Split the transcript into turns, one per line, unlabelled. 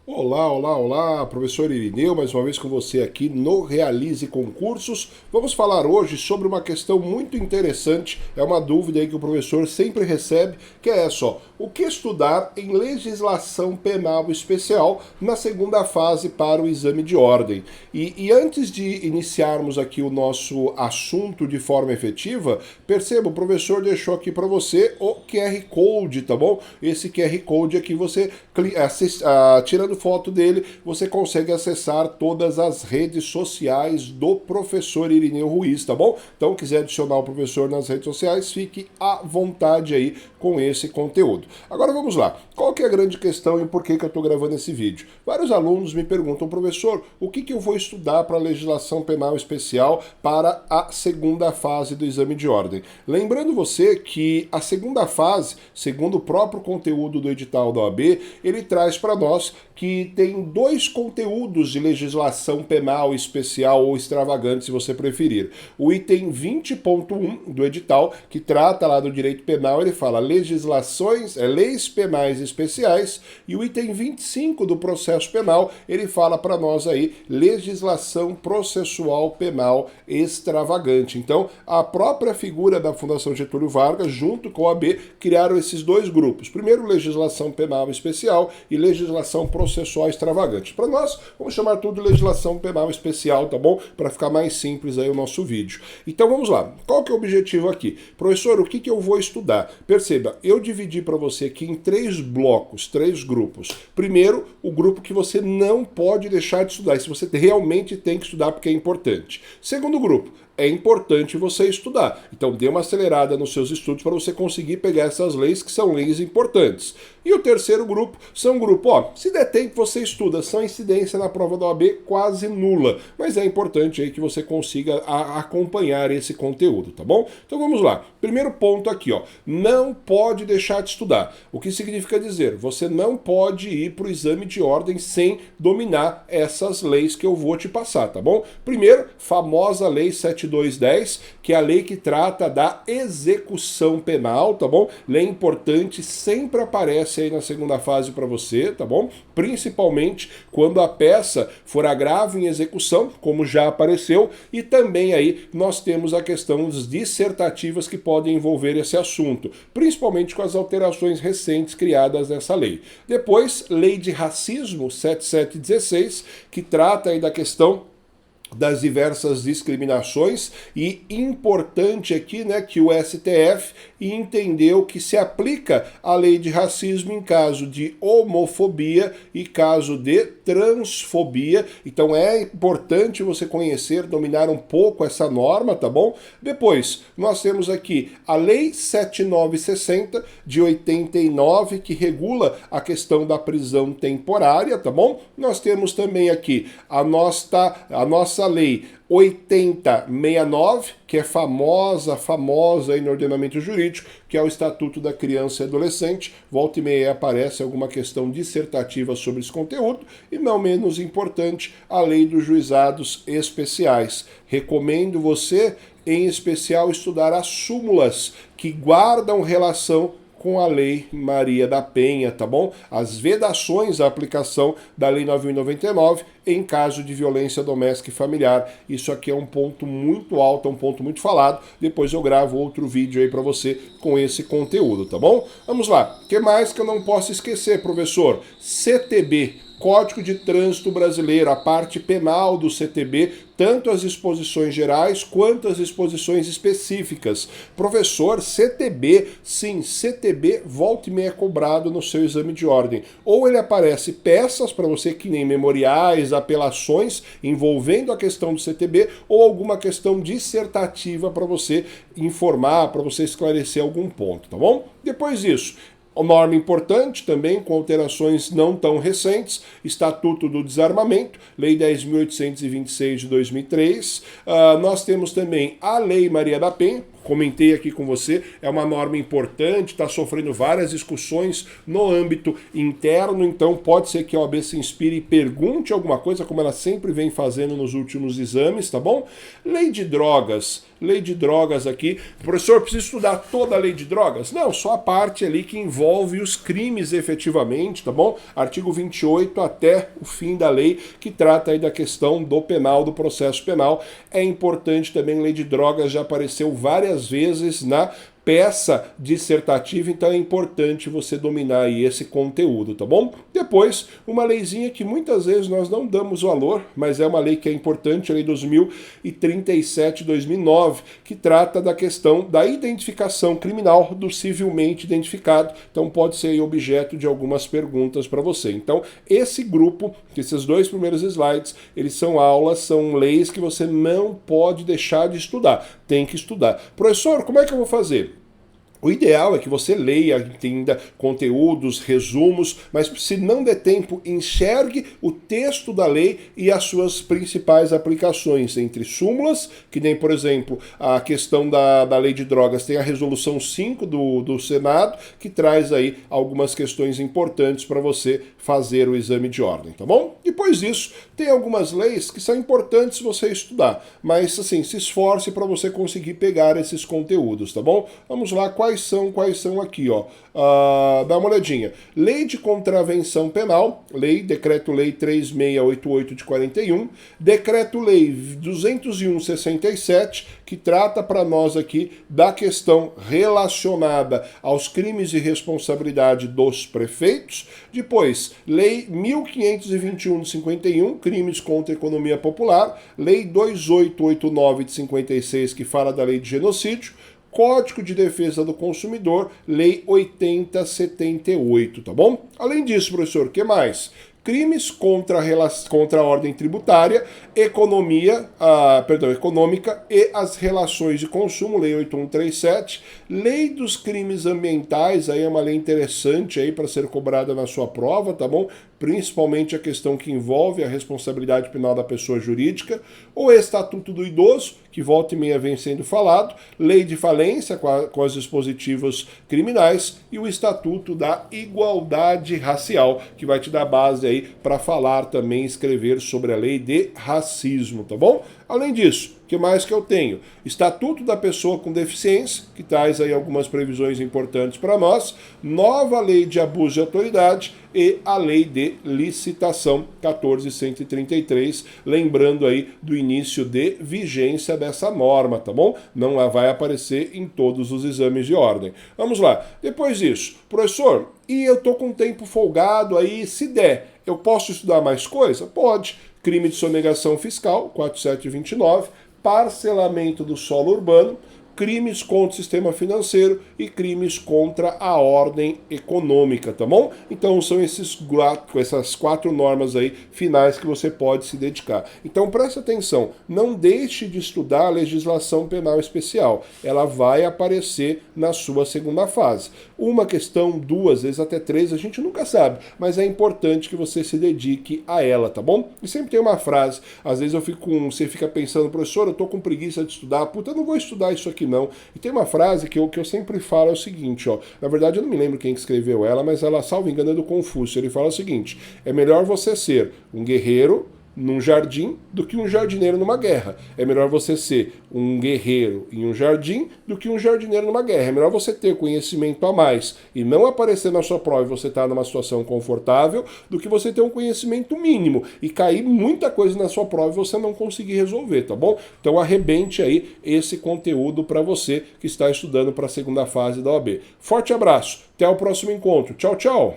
Olá, olá, olá, professor Irineu, mais uma vez com você aqui no Realize Concursos. Vamos falar hoje sobre uma questão muito interessante, é uma dúvida aí que o professor sempre recebe, que é só, o que estudar em legislação penal especial na segunda fase para o exame de ordem? E antes de iniciarmos aqui o nosso assunto de forma efetiva, perceba, o professor deixou aqui para você o QR Code, tá bom? Esse QR Code aqui você tirando foto dele, você consegue acessar todas as redes sociais do professor Irineu Ruiz, tá bom? Então, quiser adicionar o professor nas redes sociais, fique à vontade aí com esse conteúdo. Agora vamos lá. Qual que é a grande questão e por que eu estou gravando esse vídeo? Vários alunos me perguntam, professor, o que eu vou estudar para a legislação penal especial para a segunda fase do exame de ordem? Lembrando você que a segunda fase, segundo o próprio conteúdo do edital da OAB, ele traz para nós que tem dois conteúdos de legislação penal especial ou extravagante, se você preferir. O item 20.1 do edital, que trata lá do direito penal, ele fala leis penais especiais, e o item 25 do processo penal, ele fala para nós aí legislação processual penal extravagante. Então, a própria figura da Fundação Getúlio Vargas, junto com a OAB, criaram esses dois grupos. Primeiro, legislação penal especial e legislação processual extravagante. Para nós, vamos chamar tudo de legislação penal especial, tá bom? Para ficar mais simples aí o nosso vídeo. Então vamos lá. Qual que é o objetivo aqui? Professor, o que eu vou estudar? Perceba, eu dividi para você aqui em três blocos, três grupos. Primeiro, o grupo que você não pode deixar de estudar, se você realmente tem que estudar porque é importante. Segundo grupo, é importante você estudar. Então dê uma acelerada nos seus estudos para você conseguir pegar essas leis que são leis importantes. E o terceiro grupo são se der tempo você estuda, são incidência na prova da OAB quase nula, mas é importante aí que você consiga acompanhar esse conteúdo, tá bom? Então vamos lá. Primeiro ponto aqui, não pode deixar de estudar. O que significa dizer? Você não pode ir para o exame de ordem sem dominar essas leis que eu vou te passar, tá bom? Primeiro, famosa lei 7210, que é a lei que trata da execução penal, tá bom? Lei importante, sempre aparece aí na segunda fase para você, tá bom? Principalmente quando a peça for agravo em execução, como já apareceu, e também aí nós temos a questão das dissertativas que podem envolver esse assunto, principalmente com as alterações recentes criadas nessa lei. Depois, lei de racismo 7716, que trata aí da questão das diversas discriminações, e importante aqui, né, que o STF entendeu que se aplica a lei de racismo em caso de homofobia e caso de transfobia. Então é importante você conhecer, dominar um pouco essa norma, tá bom? Depois, nós temos aqui a lei 7960 de 89, que regula a questão da prisão temporária, tá bom? Nós temos também aqui a nossa lei 8069, que é famosa aí no ordenamento jurídico, que é o Estatuto da Criança e Adolescente. Volta e meia aparece alguma questão dissertativa sobre esse conteúdo, e não menos importante, a lei dos juizados especiais. Recomendo você, em especial, estudar as súmulas que guardam relação com a Lei Maria da Penha, tá bom? As vedações à aplicação da Lei 9.099 em caso de violência doméstica e familiar. Isso aqui é um ponto muito alto, é um ponto muito falado. Depois eu gravo outro vídeo aí para você com esse conteúdo, tá bom? Vamos lá. O que mais que eu não posso esquecer, professor? CTB. Código de Trânsito Brasileiro, a parte penal do CTB, tanto as exposições gerais quanto as exposições específicas. Professor, CTB, sim, CTB volta e meia cobrado no seu exame de ordem. Ou ele aparece peças para você, que nem memoriais, apelações envolvendo a questão do CTB, ou alguma questão dissertativa para você informar, para você esclarecer algum ponto, tá bom? Depois disso, uma norma importante também, com alterações não tão recentes, Estatuto do Desarmamento, Lei 10.826 de 2003. Nós temos também a Lei Maria da Penha, comentei aqui com você, é uma norma importante, está sofrendo várias discussões no âmbito interno, então pode ser que a OAB se inspire e pergunte alguma coisa, como ela sempre vem fazendo nos últimos exames, tá bom? Lei de drogas aqui. Professor, precisa estudar toda a lei de drogas? Não, só a parte ali que envolve os crimes efetivamente, tá bom? Artigo 28 até o fim da lei, que trata aí da questão do penal, do processo penal. É importante também, lei de drogas já apareceu várias vezes na peça dissertativa, então é importante você dominar aí esse conteúdo, tá bom? Depois, uma leizinha que muitas vezes nós não damos valor, mas é uma lei que é importante, a Lei 2037/2009, que trata da questão da identificação criminal do civilmente identificado, então pode ser aí objeto de algumas perguntas para você. Então, esse grupo, esses dois primeiros slides, eles são aulas, são leis que você não pode deixar de estudar, tem que estudar. Professor, como é que eu vou fazer? O ideal é que você leia, entenda conteúdos, resumos, mas se não der tempo, enxergue o texto da lei e as suas principais aplicações, entre súmulas, que nem, por exemplo, a questão da lei de drogas, tem a resolução 5 do Senado, que traz aí algumas questões importantes para você fazer o exame de ordem, tá bom? Depois disso, tem algumas leis que são importantes você estudar, mas assim, se esforce para você conseguir pegar esses conteúdos, tá bom? Vamos lá, quais são aqui, ó. Dá uma olhadinha. Lei de Contravenção Penal, Decreto-Lei 3688 de 41, Decreto-Lei 201/67, que trata para nós aqui da questão relacionada aos crimes de responsabilidade dos prefeitos. Depois, Lei 1521 de 51, crimes contra a economia popular, Lei 2889 de 56, que fala da lei de genocídio, Código de Defesa do Consumidor, Lei 8078, tá bom? Além disso, professor, o que mais? Crimes contra a ordem tributária, econômica e as relações de consumo, Lei 8137, Lei dos Crimes Ambientais, aí é uma lei interessante aí para ser cobrada na sua prova, tá bom? Principalmente a questão que envolve a responsabilidade penal da pessoa jurídica, o Estatuto do Idoso, que volta e meia vem sendo falado, Lei de Falência com os dispositivos criminais e o Estatuto da Igualdade Racial, que vai te dar base aí para falar também, escrever sobre a lei de racismo, tá bom? Além disso, o que mais que eu tenho? Estatuto da Pessoa com Deficiência, que traz aí algumas previsões importantes para nós, nova lei de abuso de autoridade e a lei de licitação 14.133, lembrando aí do início de vigência dessa norma, tá bom? Não vai aparecer em todos os exames de ordem. Vamos lá. Depois disso, professor, e eu tô com tempo folgado aí, se der, eu posso estudar mais coisa? Pode. Crime de sonegação fiscal, 4729, parcelamento do solo urbano, crimes contra o sistema financeiro e crimes contra a ordem econômica, tá bom? Então são essas quatro normas aí finais que você pode se dedicar. Então preste atenção, não deixe de estudar a legislação penal especial, ela vai aparecer na sua segunda fase. Uma questão, duas, vezes até três, a gente nunca sabe, mas é importante que você se dedique a ela, tá bom? E sempre tem uma frase, às vezes você fica pensando, professor, eu tô com preguiça de estudar, puta, eu não vou estudar isso aqui não. E tem uma frase que eu sempre falo é o seguinte, ó, na verdade eu não me lembro quem escreveu ela, mas ela, salvo engano, é do Confúcio. Ele fala o seguinte: é melhor você ser um guerreiro num jardim do que um jardineiro numa guerra. É melhor você ser um guerreiro em um jardim do que um jardineiro numa guerra. É melhor você ter conhecimento a mais e não aparecer na sua prova e você estar numa situação confortável do que você ter um conhecimento mínimo e cair muita coisa na sua prova e você não conseguir resolver, tá bom? Então arrebente aí esse conteúdo para você que está estudando para a segunda fase da OAB. Forte abraço, até o próximo encontro. Tchau, tchau!